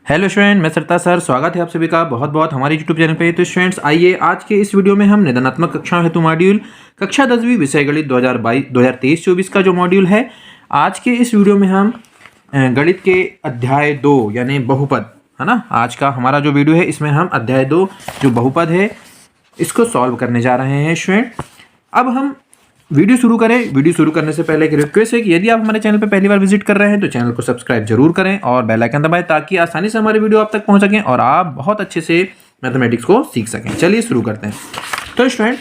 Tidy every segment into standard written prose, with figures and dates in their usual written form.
Hello student, मैं सरता sir स्वागत है आप सभी का बहुत बहुत हमारे यूट्यूब चैनल पे। तो स्टूडेंट्स आइए आज के इस वीडियो में हम निदानात्मक कक्षाओं हेतु मॉड्यूल कक्षा 10वीं विषय गणित 2023-24 का जो मॉड्यूल है, आज के इस वीडियो में हम गणित के अध्याय 2 यानी बहुपद है ना। आज का हमारा जो वीडियो है इसमें हम अध्याय 2 जो बहुपद है इसको सॉल्व करने जा रहे हैं स्टूडेंट। अब हम वीडियो शुरू करें। वीडियो शुरू करने से पहले एक रिक्वेस्ट है कि यदि आप हमारे चैनल पर पहली बार विजिट कर रहे हैं तो चैनल को सब्सक्राइब जरूर करें और बेल आइकन दबाएं ताकि आसानी से हमारे वीडियो आप तक पहुंच सकें और आप बहुत अच्छे से मैथमेटिक्स को सीख सकें। चलिए शुरू करते हैं। तो स्टूडेंट,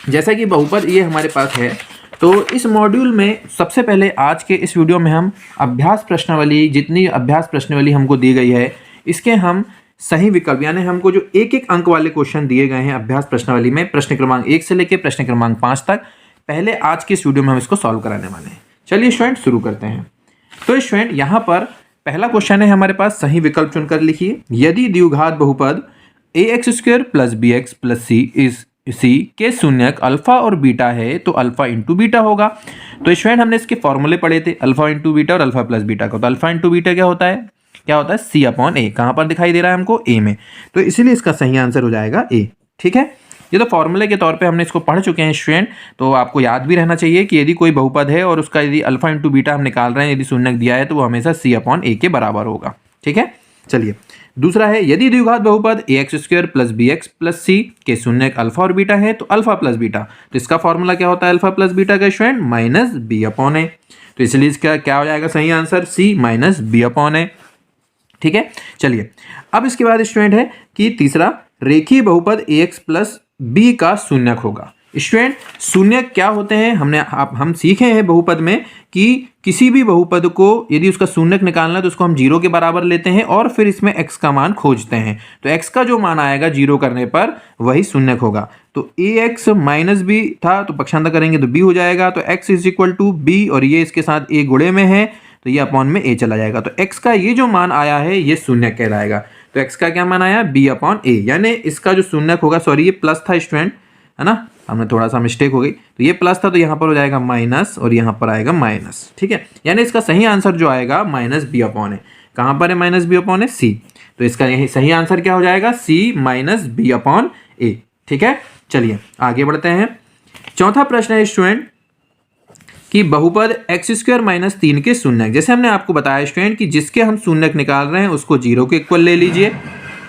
जैसा कि बहुपद ये हमारे पास है, तो इस मॉड्यूल में सबसे पहले आज के इस वीडियो में हम अभ्यास प्रश्नावली, जितनी अभ्यास प्रश्नावली हमको दी गई है इसके हम सही विकल्प यानी हमको जो एक एक अंक वाले क्वेश्चन दिए गए हैं अभ्यास प्रश्नावली में प्रश्न क्रमांक 1 से लेकर प्रश्न क्रमांक 5 तक, पहले आज के इस वीडियो में हम इसको सॉल्व कराने वाले हैं। चलिए स्टूडेंट शुरू करते हैं। तो स्टूडेंट यहाँ पर पहला क्वेश्चन है हमारे पास, सही विकल्प चुनकर लिखिए। यदि द्विघात बहुपद ax² + bx + c इस सी के शून्यक अल्फा और बीटा है तो अल्फा इंटू बीटा होगा। तो स्टूडेंट हमने इसके फॉर्मूले पढ़े थे, अल्फा इंटू बीटा और अल्फा प्लस बीटा का। तो अल्फा इंटू बीटा क्या होता है C/A। कहाँ पर दिखाई दे रहा है हमको? A में। तो इसीलिए इसका सही आंसर हो जाएगा A। ठीक है, ये तो फॉर्मूले के तौर पे हमने इसको पढ़ चुके हैं स्टूडेंट। तो आपको याद भी रहना चाहिए कि यदि कोई बहुपद है और उसका यदि अल्फा इंटू बीटा हम निकाल रहे हैं, यदि शून्यक दिया है तो वो हमेशा C/A के बराबर होगा। ठीक है, चलिए दूसरा है, यदि द्विघात बहुपद ax² + bx + c के शून्यक अल्फा और बीटा है तो अल्फा प्लस बीटा। तो इसका फॉर्मूला क्या होता है अल्फा प्लस बीटा का स्टूडेंट? -b/a। तो इसलिए इसका क्या हो जाएगा सही आंसर? C -b/a। ठीक है, चलिए अब इसके बाद स्टूडेंट है कि तीसरा, रेखीय बहुपद ax + b का शून्यक होगा। स्टूडेंट शून्यक क्या होते हैं हम सीखे हैं बहुपद में कि किसी भी बहुपद को यदि उसका शून्यक निकालना है तो उसको हम 0 के बराबर लेते हैं और फिर इसमें x का मान खोजते हैं। तो x का जो मान आएगा 0 करने पर वही शून्यक होगा। तो ax - b था तो पक्षांतर करेंगे तो b हो जाएगा। तो x = b और ये इसके साथ a गुणे में है तो ये अपॉन में a चला जाएगा। तो x का ये जो मान आया है ये शून्यक कहलाएगा। तो x का क्या मान आया? b/a। यानी इसका जो शून्यक होगा, सॉरी ये प्लस था स्टूडेंट, है ना, हमने थोड़ा सा मिस्टेक हो गई। तो ये प्लस था तो यहाँ पर हो जाएगा माइनस और यहाँ पर आएगा माइनस। ठीक है, यानी इसका सही आंसर जो आएगा -b/a। कहाँ पर है -b/a? C। तो इसका यही सही आंसर क्या हो जाएगा? C -b/a। ठीक है, चलिए आगे बढ़ते हैं। चौथा प्रश्न है स्टूडेंट कि बहुपद x² - 3 के शून्यक। जैसे हमने आपको बताया स्टूडेंट कि जिसके हम शून्यक निकाल रहे हैं उसको 0 के इक्वल ले लीजिए।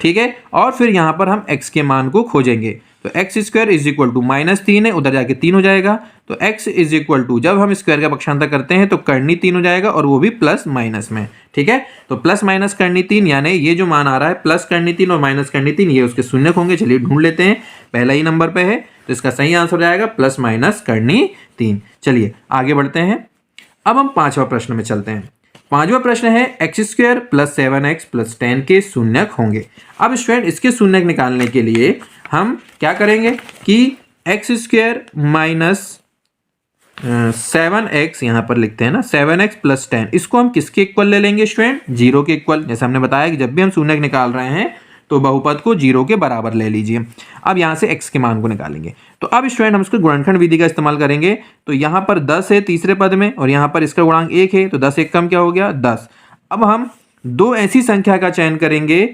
ठीक है, और फिर यहाँ पर हम x के मान को खोजेंगे। तो x² = -3 है, उधर जाके 3 हो जाएगा। तो x = जब हम स्क्वायर का पक्षांतर करते हैं तो करनी 3 हो जाएगा और वो भी प्लस माइनस में। ठीक है, तो प्लस माइनस करनी 3 यानी ये जो मान आ रहा है प्लस करनी 3 और माइनस करनी 3 ये उसके शून्यक होंगे। चलिए ढूंढ लेते हैं, पहला ही नंबर पे है तो इसका सही आंसर हो जाएगा प्लस करनी 3। चलिए आगे बढ़ते हैं। अब हम पांचवा प्रश्न में चलते हैं। पांचवा प्रश्न है x² + 7x + 10 के शून्यक होंगे। अब स्टूडेंट इसके शून्यक निकालने के लिए हम क्या करेंगे कि x² - 7x यहाँ पर लिखते हैं ना, 7x + 10, इसको हम किसके इक्वल ले लेंगे स्टूडेंट? 0 के इक्वल। जैसे हमने बताया कि जब भी हम शून्यक निकाल रहे हैं तो बहुपद को 0 के बराबर ले लीजिए। अब यहाँ से x के मान को निकालेंगे। तो अब स्टूडेंट हम इसको गुणनखंड विधि का इस्तेमाल करेंगे। तो यहाँ पर 10 है तीसरे पद में और यहाँ पर इसका गुणांक 1 है, तो 10 1 कम क्या हो गया? 10। अब हम दो ऐसी संख्या का चयन करेंगे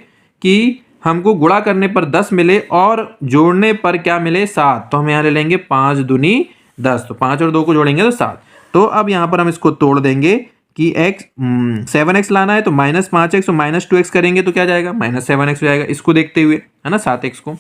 कि हमको गुणा करने पर 10 मिले और जोड़ने पर क्या मिले? 7। तो हम यहाँ ले लेंगे 5 दूनी 10। तो 5 और 2 को जोड़ेंगे तो 7। तो अब यहाँ पर हम इसको तोड़ देंगे कि 7x लाना है तो -5x और -2x करेंगे तो क्या जाएगा? -7x हो जाएगा। इसको देखते हुए है ना, 7x को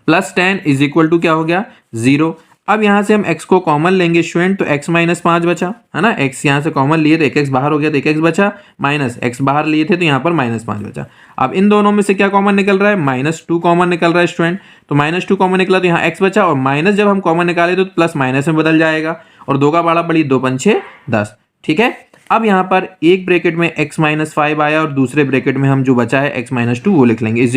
+10 = क्या हो गया? 0। अब यहाँ से हम x को कॉमन लेंगे स्टूडेंट, तो x - 5 बचा, है ना। x यहाँ से कॉमन लिए तो 1x बाहर हो गया तो 1x बचा, माइनस x बाहर लिए थे तो यहाँ पर -5 बचा। अब इन दोनों में से क्या कॉमन निकल रहा है? -2 कॉमन निकल रहा है स्टूडेंट। तो -2 कॉमन निकला तो यहाँ x बचा और माइनस जब हम कॉमन निकाले तो प्लस माइनस में बदल जाएगा और 2 का बाड़ा बड़ी 2 पंचे 10। ठीक है, अब यहाँ पर एक ब्रैकेट में x - 5 आया और दूसरे ब्रैकेट में हम जो बचा है x - 2 वो लिख लेंगे =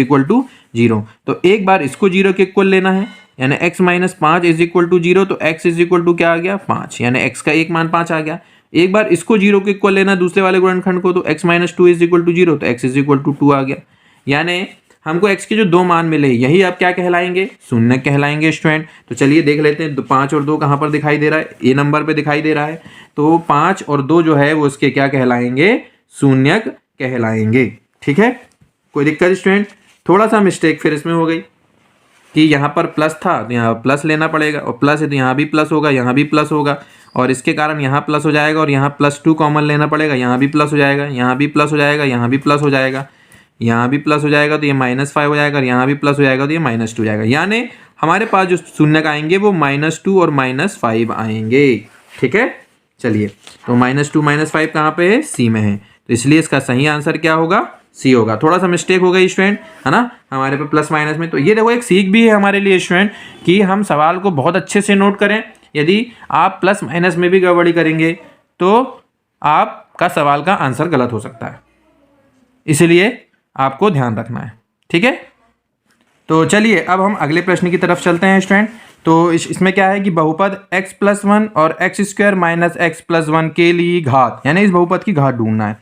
0। तो एक बार इसको 0 के इक्वल लेना है यानी x - 5 = 0। तो x = क्या आ गया? 5, यानी x का एक मान 5 आ गया। एक बार इसको 0 के इक्वल लेना दूसरे वाले गुणनखंड को, तो x - 2 = 0। तो x = 2 आ गया। यानी हमको x के जो दो मान मिले यही आप क्या कहलाएंगे? शून्यक कहलाएंगे स्टूडेंट। तो चलिए देख लेते हैं 5 और 2 कहाँ पर दिखाई दे रहा है? ए नंबर पे दिखाई दे रहा है। तो 5 और 2 जो है वो इसके क्या कहलाएंगे? शून्यक कहलाएंगे। ठीक है, कोई दिक्कत स्टूडेंट? थोड़ा सा मिस्टेक फिर इसमें हो गई कि यहाँ पर प्लस था तो यहाँ प्लस लेना पड़ेगा, और प्लस है तो यहाँ भी प्लस होगा, यहाँ भी प्लस होगा, और इसके कारण यहाँ प्लस हो जाएगा, और यहाँ +2 कॉमन लेना पड़ेगा, यहाँ भी प्लस हो जाएगा, यहाँ भी प्लस हो जाएगा, यहाँ भी प्लस हो जाएगा, यहाँ भी प्लस हो जाएगा तो ये -5 हो जाएगा, और यहाँ भी प्लस हो जाएगा तो ये -2 हो जाएगा। यानी हमारे पास जो शून्य आएंगे वो -2 और -5 आएंगे। ठीक है, चलिए, तो -2 -5 कहाँ पे है? सी में है, तो इसलिए इसका सही आंसर क्या होगा? सी होगा। थोड़ा सा मिस्टेक हो गई स्टूडेंट, है ना, हमारे पे प्लस माइनस में। तो ये देखो एक सीख भी है हमारे लिए स्टूडेंट कि हम सवाल को बहुत अच्छे से नोट करें। यदि आप प्लस माइनस में भी गड़बड़ी करेंगे तो आपका सवाल का आंसर गलत हो सकता है, इसलिए आपको ध्यान रखना है। ठीक है, तो चलिए अब हम अगले प्रश्न की तरफ चलते हैं स्टूडेंट। तो इसमें क्या है कि बहुपद x+1 और x² - x+1 के लिए घात, यानी इस बहुपद की घात ढूंढना है।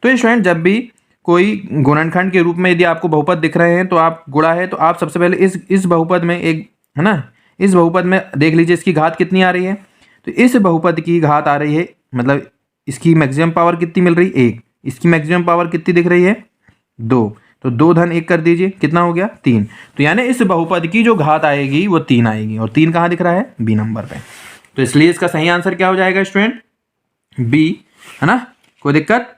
तो स्टूडेंट जब भी कोई गुणनखंड के रूप में यदि आपको बहुपद दिख रहे हैं तो आप गुणा है तो आप सबसे पहले इस बहुपद में एक, है ना, इस बहुपद में देख लीजिए इसकी घात कितनी आ रही है। तो इस बहुपद की घात आ रही है, मतलब इसकी मैक्सिमम पावर कितनी मिल रही है? 1। इसकी मैक्सिमम पावर कितनी दिख रही है? 2। तो 2 धन 1 कर दीजिए, कितना हो गया? 3। तो यानी इस बहुपद की जो घात आएगी वो 3 आएगी, और 3 कहाँ दिख रहा है? बी नंबर पे। तो इसलिए इसका सही आंसर क्या हो जाएगा स्टूडेंट? बी, है ना। कोई दिक्कत?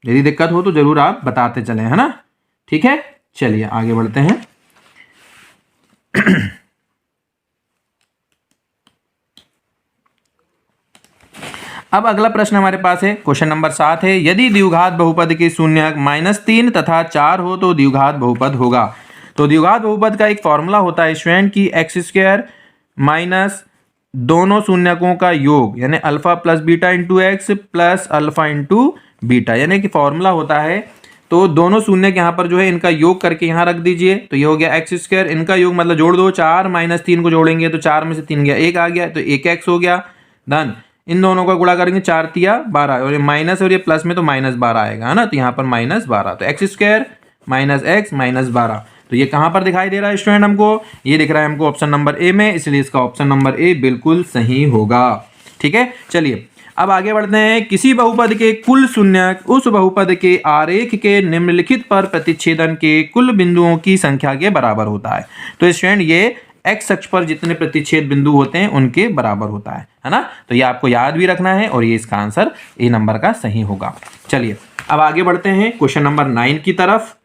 यदि दिक्कत हो तो जरूर आप बताते चलें, है ना। ठीक है, चलिए आगे बढ़ते हैं। अब अगला प्रश्न हमारे पास है, क्वेश्चन नंबर 7 है, यदि द्विघात बहुपद के शून्यक -3 तथा 4 हो तो द्विघात बहुपद होगा। तो द्विघात बहुपद का एक फॉर्मूला होता है स्टूडेंट की x² माइनस दोनों शून्यकों का योग, यानी alpha plus beta into x plus alpha into beta, यानी कि फॉर्मूला होता है। तो दोनों शून्यक यहाँ पर जो है इनका योग करके यहाँ रख दीजिए, तो ये हो गया x², इनका योग मतलब जोड़ दो, 4 - 3 को जोड़ेंगे तो 4 में से 3 गया, 1 आ गया, तो 1x हो गया। धन इन दोनों का गुणा करेंगे, 4 तिया 12, और ये माइनस और ये प्लस में तो -12 आएगा, है ना। तो यहाँ पर -12, तो x² - x -12, तो ये कहाँ पर दिखाई दे रहा है स्टूडेंट हमको? ये दिख रहा है हमको ऑप्शन नंबर ए में, इसलिए इसका ऑप्शन नंबर ए बिल्कुल सही होगा। ठीक है, चलिए अब आगे बढ़ते हैं। किसी बहुपद के कुल शून्यक उस बहुपद के आरेख के निम्नलिखित पर प्रतिच्छेदन के कुल बिंदुओं की संख्या के बराबर होता है। तो स्टूडेंट ये एक्स अक्ष पर जितने प्रतिच्छेद बिंदु होते हैं उनके बराबर होता है ना। तो ये आपको याद भी रखना है, और ये इसका आंसर ए नंबर का सही होगा। चलिए अब आगे बढ़ते हैं क्वेश्चन नंबर 9 की तरफ।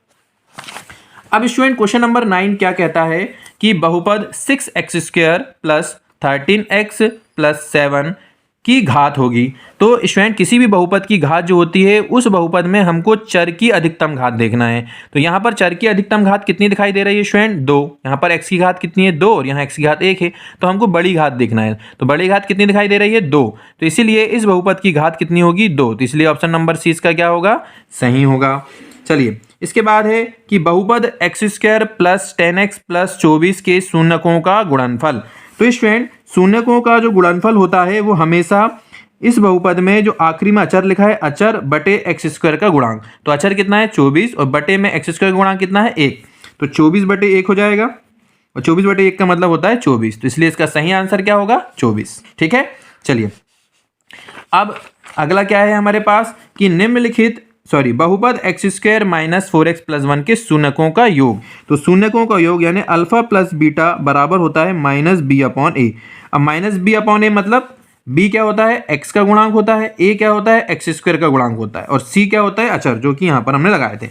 अब स्टूडेंट क्वेश्चन नंबर 9 क्या कहता है कि बहुपद 6x² + 13x + 7 की घात होगी। तो स्टूडेंट किसी भी बहुपद की घात जो होती है उस बहुपद में हमको चर की अधिकतम घात देखना है। तो यहाँ पर चर की अधिकतम घात कितनी दिखाई दे रही है स्टूडेंट? 2। यहाँ पर x की घात कितनी है? 2, और यहाँ x की घात 1 है, तो हमको बड़ी घात देखना है। तो बड़ी घात कितनी दिखाई दे रही है? 2। तो इसीलिए इस बहुपद की घात कितनी होगी? 2। तो इसलिए ऑप्शन नंबर सी इसका क्या होगा? सही होगा। चलिए इसके बाद है कि बहुपद x² + 10x + 24 के शून्यकों का गुणनफल। तो स्टूडेंट शून्यकों का जो गुणनफल होता है वो हमेशा इस बहुपद में जो आखिरी में अचर लिखा है, अचर बटे x² का गुणांक, तो अचर कितना है? 24, और बटे में x² का गुणांक कितना है? 1, तो 24 बटे 1 हो जाएगा, और 24 बटे 1 का मतलब होता है 24, तो इसलिए इसका सही आंसर क्या होगा? 24। ठीक है, चलिए अब अगला क्या है हमारे पास कि निम्नलिखित बहुपद x² - 4x + 1 के शून्यकों का योग। तो शून्यकों का योग यानी अल्फा प्लस बीटा बराबर होता है -b/a। अब -b/a मतलब b क्या होता है? x का गुणांक होता है, a क्या होता है? x² का गुणांक होता है, और c क्या होता है? अचर, जो कि यहाँ पर हमने लगाए थे।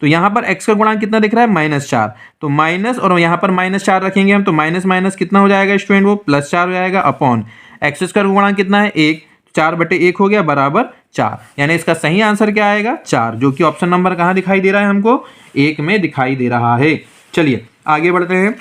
तो यहाँ पर x का गुणांक कितना दिख रहा है? -4, तो माइनस, और यहाँ पर -4 रखेंगे हम, तो माइनस माइनस कितना हो जाएगा स्टूडेंट? वो +4 हो जाएगा, अपॉन x² का गुणांक कितना है? 1, 4 बटे 1 हो गया बराबर 4, यानी इसका सही आंसर क्या आएगा? 4, जो कि ऑप्शन नंबर कहाँ दिखाई दे रहा है हमको? 1 में दिखाई दे रहा है। चलिए आगे बढ़ते हैं।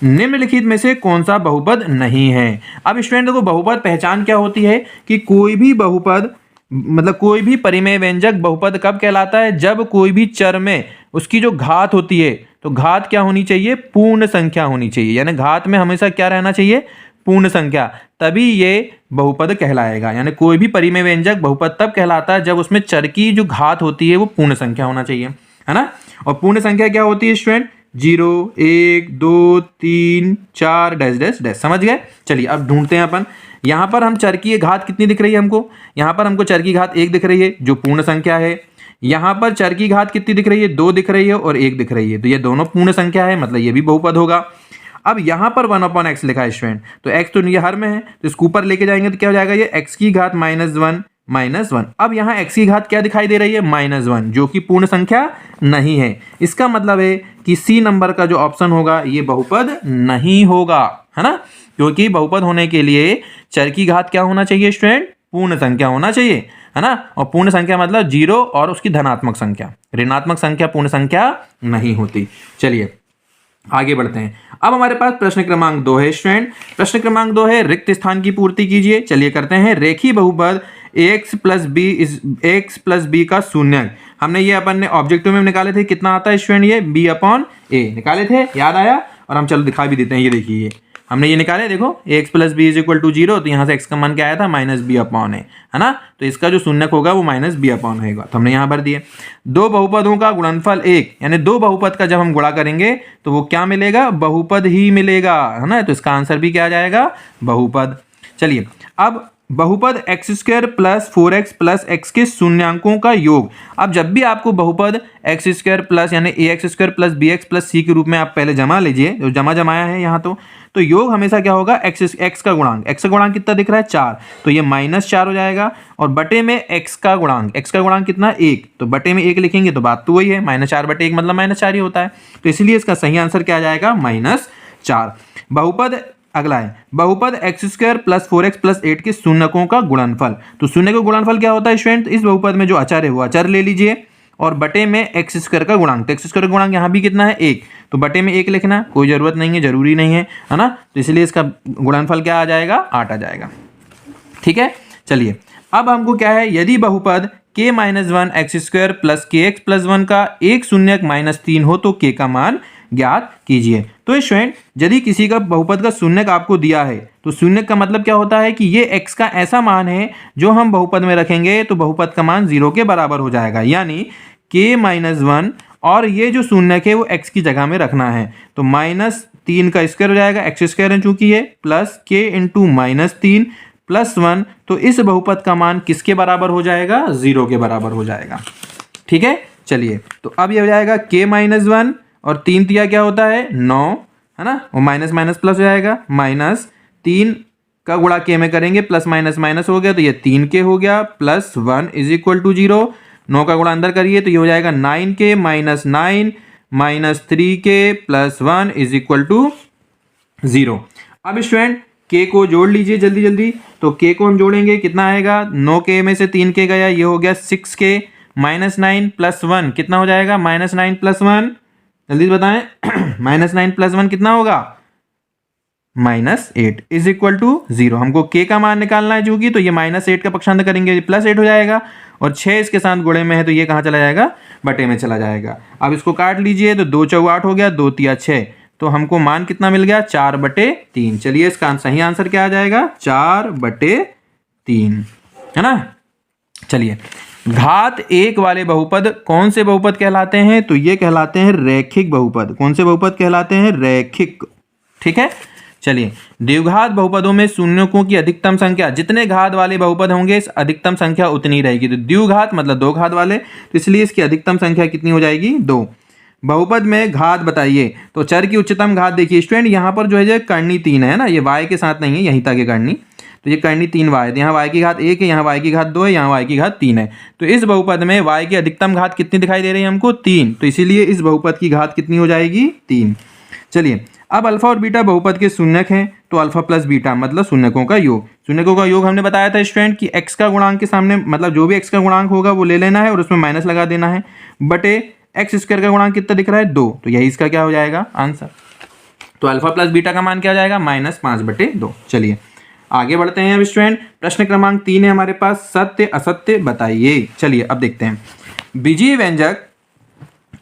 निम्नलिखित में से कौन सा बहुपद नहीं है? अब स्टूडेंट देखो बहुपद पहचान क्या होती है कि कोई भी बहुपद मतलब कोई भी परिमेय व्यंजक बहुपद कब कहलाता है? जब कोई भी चर में उसकी जो घात होती है, तो घात क्या होनी चाहिए? पूर्ण संख्या होनी चाहिए, यानी घात में हमेशा क्या रहना चाहिए? पूर्ण संख्या, तभी ये बहुपद कहलाएगा। यानी कोई भी परिमेय व्यंजक बहुपद तब कहलाता है जब उसमें चर की जो घात होती है वो पूर्ण संख्या होना चाहिए, है ना। और पूर्ण संख्या क्या होती है स्टूडेंट? 0, 1, 2, 3, 4 डैश डैश डैश, समझ गए। चलिए अब ढूंढते हैं अपन। यहाँ पर हम चर की घात कितनी दिख रही है हमको? यहाँ पर हमको चर की घात 1 दिख रही है जो पूर्ण संख्या है। यहाँ पर चर की घात कितनी दिख रही है, 2 दिख रही है और 1 दिख रही है, तो ये दोनों पूर्ण संख्या है, मतलब ये भी बहुपद होगा। अब यहाँ पर 1/x लिखा है स्टूडेंट, तो x तो ये हर में है, तो इसको ऊपर लेके जाएंगे तो क्या हो जाएगा, ये x की घात -1 अब यहाँ x की घात क्या दिखाई दे रही है, -1, जो कि पूर्ण संख्या नहीं है। इसका मतलब है कि C नंबर का जो ऑप्शन होगा ये बहुपद नहीं होगा, है ना, क्योंकि बहुपद होने के लिए चर की घात क्या होना चाहिए स्टूडेंट, पूर्ण संख्या होना चाहिए, है ना। और पूर्ण संख्या मतलब 0 और उसकी धनात्मक संख्या, ऋणात्मक संख्या पूर्ण संख्या नहीं होती। चलिए आगे बढ़ते हैं। अब हमारे पास प्रश्न क्रमांक 2 है स्टूडेंट। प्रश्न क्रमांक 2 है रिक्त स्थान की पूर्ति कीजिए। चलिए करते हैं। रेखीय बहुपद ax प्लस बी का शून्यक, हमने ये अपन ने ऑब्जेक्टिव में निकाले थे, कितना आता है स्टूडेंट, ये b/a निकाले थे, याद आया। और हम चलो दिखा भी देते हैं, ये देखिए हमने ये निकाले, देखो ax plus b is equal to 0, तो यहाँ से x का मान क्या आया था, -b/a, है ना। तो इसका जो शून्यक होगा वो -b/a होगा, तो हमने यहाँ भर दिए। दो बहुपदों का गुणनफल 1, यानी दो बहुपद का जब हम गुणा करेंगे तो वो क्या मिलेगा, बहुपद ही मिलेगा, है ना। तो इसका आंसर भी क्या आ जाएगा, बहुपद। चलिए अब बहुपद x² plus 4x plus x के शून्यांकों का योग। अब जब भी आपको बहुपद x² प्लस यानी ax² plus bx plus c के रूप में आप पहले जमा लीजिए, जो जमाया है यहाँ, तो योग हमेशा क्या होगा, x का गुणांक कितना दिख रहा है, 4, तो ये -4 हो जाएगा। और बटे में x का गुणांक कितना, 1, तो बटे में 1 लिखेंगे तो बात तो वही है, -4/1 मतलब -4 ही होता है। तो इसलिए इसका सही आंसर क्या आ जाएगा, -4। बहुपद अगला है बहुपद x² प्लस 4x प्लस 8 के शून्यकों का गुणनफल। तो शून्य का गुणनफल क्या होता है स्टूडेंट, इस बहुपद में जो अचर है वो अचर ले लीजिए और बटे में x² का गुणांक, तो x² का गुणांक यहाँ भी कितना है, 1, तो बटे में 1 लिखना, कोई जरूरत नहीं है, जरूरी नहीं है ना। तो इसलिए इसका गुणनफल क्या आ जाएगा, 8 आ जाएगा। ठीक है, चलिए अब हमको क्या है, यदि बहुपद k-1 x² plus kx plus 1 का एक शून्यक -3 हो तो k का मान ज्ञात कीजिए। तो स्टूडेंट यदि किसी का बहुपद का शून्यक आपको दिया है, तो शून्यक का मतलब क्या होता है कि ये x का ऐसा मान है जो हम बहुपद में रखेंगे तो बहुपद का मान 0 के बराबर हो जाएगा, यानी k-1 और ये जो शून्यक है वो x की जगह में रखना है, तो -3 का स्क्वायर हो जाएगा, x² है चूंकि है, प्लस k इंटू -3 प्लस 1, तो इस बहुपद का मान किसके बराबर हो जाएगा, 0 के बराबर हो जाएगा। ठीक है, चलिए तो अब ये हो जाएगा k-1 और 3 तिया क्या होता है, 9, है ना, और माइनस माइनस प्लस हो जाएगा, -3 का गुणा k में करेंगे, प्लस माइनस माइनस हो गया तो ये 3k हो गया, प्लस 1 इज इक्वल टू 0, 9 का गुणा अंदर करिए तो ये हो जाएगा 9k minus 9 minus 3k plus 1 is equal to 0। अब स्टूडेंट k को जोड़ लीजिए जल्दी जल्दी, तो k को हम जोड़ेंगे, कितना आएगा, 9k में से 3k गया, ये हो गया 6k माइनस 9 प्लस 1 कितना हो जाएगा, -9 प्लस 1, जल्दी बताएं, -9 प्लस 1 कितना होगा, -8 इज इक्वल टू 0। हमको k का मान निकालना है चूंकि, तो ये -8 का पक्षांतर करेंगे +8 हो जाएगा, और 6 इसके साथ गुणे में है तो ये कहाँ चला जाएगा, बटे में चला जाएगा। अब इसको काट लीजिए तो 2 चौक 8 हो गया, 2 तिया 6, तो हमको मान कितना मिल गया, 4/3। चलिए इसका सही आंसर क्या आ जाएगा, 4/3, है ना। चलिए घात 1 वाले बहुपद कौन से बहुपद कहलाते हैं, तो ये कहलाते हैं रैखिक बहुपद। कौन से बहुपद कहलाते हैं, रैखिक। ठीक है, चलिए द्विघात बहुपदों में शून्यकों की अधिकतम संख्या, जितने घात वाले बहुपद होंगे इस अधिकतम संख्या उतनी रहेगी। तो द्विघात मतलब 2 घात वाले, तो इसलिए इसकी अधिकतम संख्या कितनी हो जाएगी, 2। बहुपद में घात बताइए, तो चर की उच्चतम घात देखिए स्टूडेंट, यहाँ पर जो है करनी 3 है ना, ये y के साथ नहीं है, यहीं तक है करनी, तो ये करनी 3y है, यहाँ y की घात 1 है, यहाँ y की घात 2 है, यहाँ y की घात 3 है। तो इस बहुपद में y की अधिकतम घात कितनी दिखाई दे रही है हमको, 3, तो इसीलिए इस बहुपद की घात कितनी हो जाएगी, 3। चलिए अब अल्फा और बीटा बहुपद के शून्यक हैं, तो अल्फा प्लस बीटा मतलब शून्यकों का योग। शून्यकों का योग हमने बताया था स्टूडेंट कि x का गुणांक के सामने, मतलब जो भी x का गुणांक होगा वो ले लेना है और उसमें माइनस लगा देना है, बटे x² का गुणांक कितना दिख रहा है, 2, तो यही इसका क्या हो जाएगा आंसर। तो अल्फा प्लस बीटा का मान क्या हो जाएगा, -5/2। चलिए आगे बढ़ते हैं अब स्टूडेंट, प्रश्न क्रमांक 3 है हमारे पास, सत्य असत्य बताइए। चलिए अब देखते हैं, बीजीय व्यंजक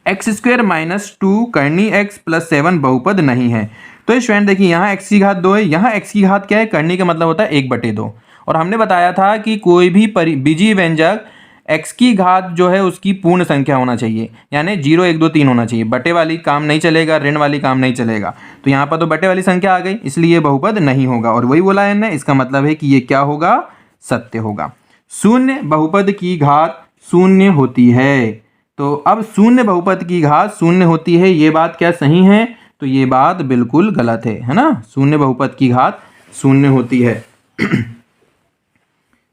x² - 2 करनी x प्लस 7 बहुपद नहीं है। तो स्टूडेंट देखिए यहाँ x की घात 2 है, यहाँ x की घात क्या है, करनी का मतलब होता है 1/2, और हमने बताया था कि कोई भी बीजीय व्यंजक x की घात जो है उसकी पूर्ण संख्या होना चाहिए, यानी 0 1 2 3 होना चाहिए, बटे वाली काम नहीं चलेगा, ऋण वाली काम नहीं चलेगा। तो यहाँ पर तो बटे वाली संख्या आ गई, इसलिए बहुपद नहीं होगा, और वही बोला है इसका मतलब है कि ये क्या होगा, सत्य होगा। शून्य बहुपद की घात शून्य होती है। तो अब शून्य बहुपद की घात शून्य होती है, ये बात क्या सही है? तो ये बात बिल्कुल गलत है ना। शून्य बहुपद की घात शून्य होती है।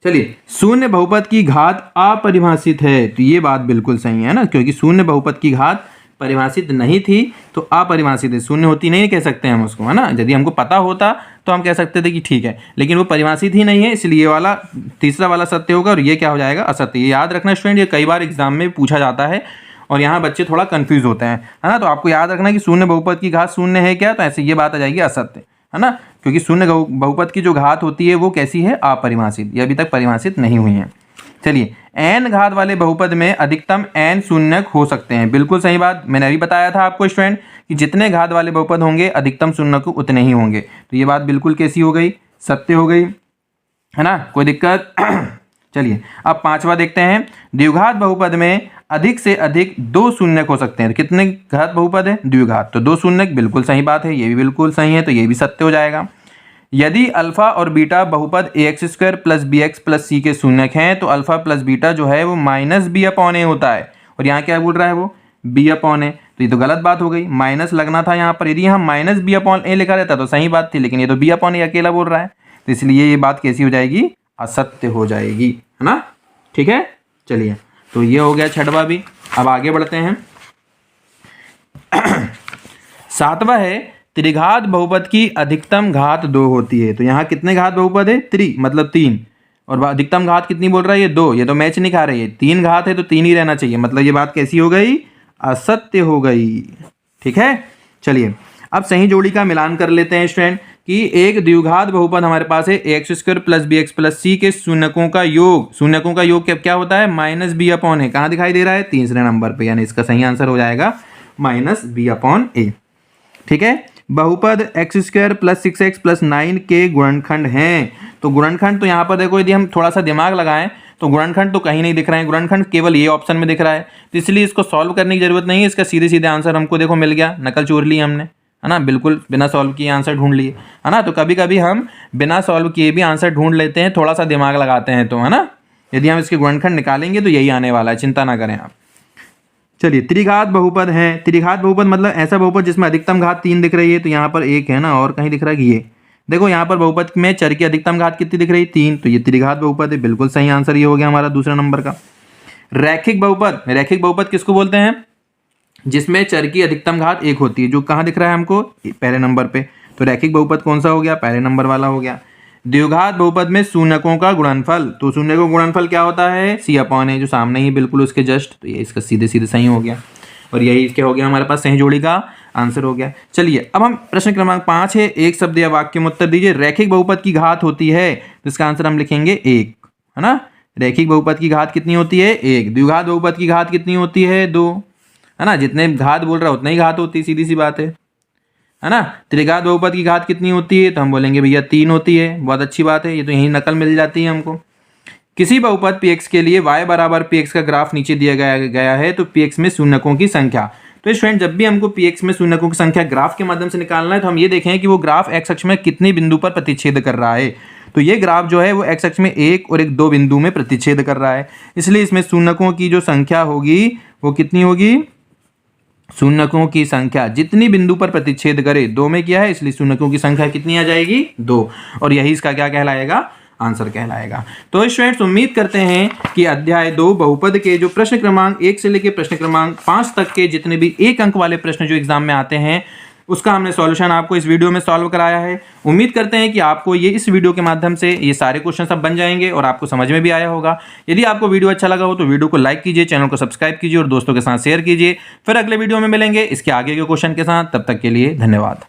चलिए, शून्य बहुपद की घात अपरिभाषित है, तो ये बात बिल्कुल सही है ना, क्योंकि शून्य बहुपद की घात परिभाषित नहीं थी तो अपरिभाषित है, शून्य होती नहीं कह सकते हम उसको, है ना। यदि हमको पता होता तो हम कह सकते थे कि ठीक है, लेकिन वो परिभाषित ही नहीं है, इसलिए ये वाला तीसरा वाला सत्य होगा और ये क्या हो जाएगा? असत्य। ये याद रखना स्टूडेंट, ये कई बार एग्जाम में पूछा जाता है और यहाँ बच्चे थोड़ा कंफ्यूज होते हैं, है ना। तो आपको याद रखना कि शून्य बहुपद की घात शून्य है क्या, तो ऐसे ये बात आ जाएगी असत्य, है ना, क्योंकि शून्य बहुपद की जो घात होती है वो कैसी है? अपरिभाषित, ये अभी तक परिभाषित नहीं हुई है। चलिए, n घात वाले बहुपद में अधिकतम n शून्यक हो सकते हैं, बिल्कुल सही बात। मैंने अभी बताया था आपको स्टूडेंट कि जितने घात वाले बहुपद होंगे अधिकतम शून्यक उतने ही होंगे, तो ये बात बिल्कुल कैसी हो गई? सत्य हो गई, है ना, कोई दिक्कत? चलिए, अब पांचवा देखते हैं। द्विघात बहुपद में अधिक से अधिक 2 शून्यक हो सकते हैं। तो कितने घात बहुपद है? द्विघात, तो 2 शून्यक, बिल्कुल सही बात है, ये भी बिल्कुल सही है, तो ये भी सत्य हो जाएगा। यदि अल्फा और बीटा बहुपद ax² plus bx plus c के शून्यक हैं तो अल्फा प्लस बीटा जो है वो माइनस b/a होता है, और यहाँ क्या बोल रहा है वो? b/a, तो ये तो गलत बात हो गई, माइनस लगना था यहाँ पर। यदि यहाँ माइनस b/a लिखा रहता तो सही बात थी, लेकिन ये तो b/a अकेला बोल रहा है, तो इसलिए ये बात कैसी हो जाएगी? असत्य हो जाएगी, है ना। ठीक है, चलिए, तो ये हो गया छठवां भी। अब आगे बढ़ते हैं। सातवां है, त्रिघात बहुपद की अधिकतम घात 2 होती है। तो यहाँ कितने घात बहुपद है? त्रि मतलब 3, और अधिकतम घात कितनी बोल रहा है? ये 2, ये तो मैच नहीं खा रही है, 3 घात है तो 3 ही रहना चाहिए, मतलब ये बात कैसी हो गई? असत्य हो गई। ठीक है, चलिए, अब सही जोड़ी का मिलान कर लेते हैं स्टूडेंट कि एक द्विघात बहुपद हमारे पास है ax² plus bx plus c के शून्यकों का योग। शून्यकों का योग क्या होता है? Minus b/a। कहाँ दिखाई दे रहा है? तीसरे नंबर पे, यानी इसका सही आंसर हो जाएगा माइनस b/a। ठीक है, बहुपद x² प्लस 6x प्लस 9 के गुणनखंड हैं। तो गुणनखंड तो यहाँ पर देखो, यदि हम थोड़ा सा दिमाग लगाएं तो गुणनखंड तो कहीं नहीं दिख रहे हैं, गुणनखंड केवल ये ऑप्शन में दिख रहा है, तो इसलिए इसको सॉल्व करने की जरूरत नहीं है। इसका सीधे सीधे आंसर हमको देखो मिल गया, नकल चोर ली हमने, है ना, बिल्कुल बिना सॉल्व किए आंसर ढूंढ लिए, है ना। तो कभी कभी हम बिना सॉल्व किए भी आंसर ढूंढ लेते हैं, थोड़ा सा दिमाग लगाते हैं तो, है ना। यदि हम इसके गुणनखंड निकालेंगे तो यही आने वाला है, चिंता ना करें आप। चलिए, त्रिघात बहुपद है। त्रिघात बहुपद मतलब ऐसा बहुपद जिसमें अधिकतम घात 3 दिख रही है, तो यहाँ पर 1 है ना, और कहीं दिख रहा है कि ये देखो, यहाँ पर बहुपद में चर की अधिकतम घात कितनी दिख रही है? 3, तो ये त्रिघात बहुपद है, बिल्कुल सही आंसर ये हो गया हमारा दूसरा नंबर का। रैखिक बहुपद, रैखिक बहुपद किसको बोलते हैं? जिसमें चर की अधिकतम घात 1 होती है, जो कहाँ दिख रहा है हमको? पहले नंबर पे। तो रैखिक बहुपद कौन सा हो गया? पहले नंबर वाला हो गया। द्विघात बहुपद में शून्यकों का गुणनफल, तो शून्यकों का गुणनफल क्या होता है? c/a, जो सामने ही बिल्कुल उसके जस्ट, तो ये इसका सीधे सीधे सही हो गया, और यही क्या हो गया हमारे पास? सही जोड़ी का आंसर हो गया। चलिए, अब हम प्रश्न क्रमांक 5 है, एक शब्द या वाक्य में उत्तर दीजिए। रैखिक बहुपद की घात होती है, तो इसका आंसर हम लिखेंगे 1, है ना। रैखिक बहुपद की घात कितनी होती है? 1। द्विघात बहुपद की घात कितनी होती है? 2, है ना। जितने घात बोल रहा है उतनी ही घात होती है, सीधी सी बात है ना। त्रिघात बहुपद की घात कितनी होती है? तो हम बोलेंगे भैया 3 होती है, बहुत अच्छी बात है, ये तो यही नकल मिल जाती है हमको। किसी बहुपद px के लिए y बराबर px का ग्राफ नीचे दिया गया है, तो px में शून्यकों की संख्या। तो स्टूडेंट, जब भी हमको px में शून्यकों की संख्या ग्राफ के माध्यम से निकालना है, तो हम ये देखें कि वो ग्राफ x अक्ष में कितने बिंदु पर प्रतिच्छेद कर रहा है। तो ये ग्राफ जो है वो x अक्ष में 1 और 2 बिंदु में प्रतिच्छेद कर रहा है, इसलिए इसमें शून्यकों की जो संख्या होगी वो कितनी होगी? शून्यकों की संख्या जितनी बिंदु पर प्रतिच्छेद करे, 2 में किया है, इसलिए शून्यकों की संख्या कितनी आ जाएगी? 2, और यही इसका क्या कहलाएगा? आंसर कहलाएगा। तो स्टूडेंट्स, उम्मीद करते हैं कि अध्याय 2 बहुपद के जो प्रश्न क्रमांक 1 से लेकर प्रश्न क्रमांक 5 तक के जितने भी 1 अंक वाले प्रश्न जो एग्जाम में आते हैं, उसका हमने सॉल्यूशन आपको इस वीडियो में सॉल्व कराया है। उम्मीद करते हैं कि आपको ये इस वीडियो के माध्यम से ये सारे क्वेश्चन सब बन जाएंगे और आपको समझ में भी आया होगा। यदि आपको वीडियो अच्छा लगा हो तो वीडियो को लाइक कीजिए, चैनल को सब्सक्राइब कीजिए और दोस्तों के साथ शेयर कीजिए। फिर अगले वीडियो में मिलेंगे इसके आगे के क्वेश्चन के साथ, तब तक के लिए धन्यवाद।